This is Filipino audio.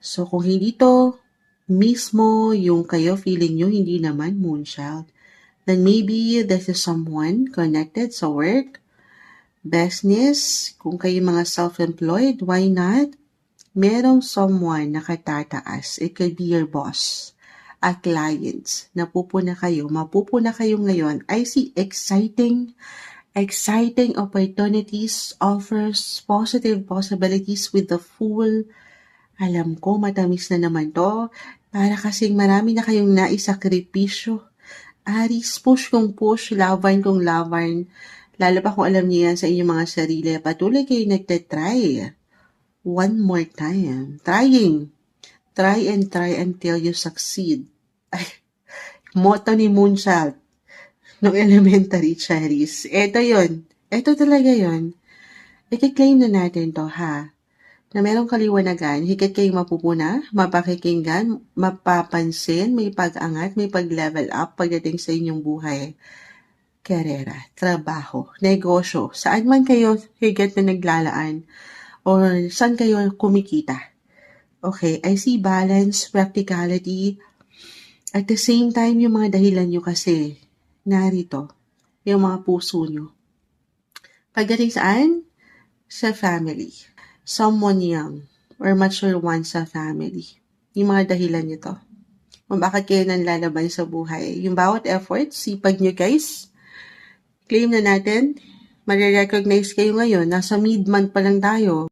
So, kung hindi to mismo yung kayo feeling nyo, hindi naman moonchild, then maybe this is someone connected sa work, business, kung kayo mga self-employed, why not? Merong someone na katataas. It could be your boss at clients. Mapupuna kayo ngayon. I see exciting opportunities, offers, positive possibilities with the full. Alam ko, matamis na naman to. Para kasing marami na kayong naisakripisyo. Aris, push kung push, laban kung laban. Lalo pa kung alam niyo yan sa inyong mga sarili. Patuloy kayo nagtatry. One more time. Try and try until you succeed. Ay, motto ni Moonchild nung elementary, Cherries. Ito yon. Ito talaga yon. I-claim na natin to, ha? Na merong kaliwanagan, higit kayong mapupuna, mapakikinggan, mapapansin, may pag-angat, may pag-level up pagdating sa inyong buhay. Karera, trabaho, negosyo, saan man kayo higit na naglalaan or saan kayo kumikita. Okay, I see balance, practicality. At the same time, yung mga dahilan nyo kasi, narito, yung mga puso nyo. Pagdating saan? Sa family. Someone young or mature one sa family. Yung mga dahilan nyo to. Kung bakit kayo nanlalaban sa buhay. Yung bawat effort, sipag nyo guys. Claim na natin. Marirecognize kayo ngayon. Nasa mid-month pa lang tayo.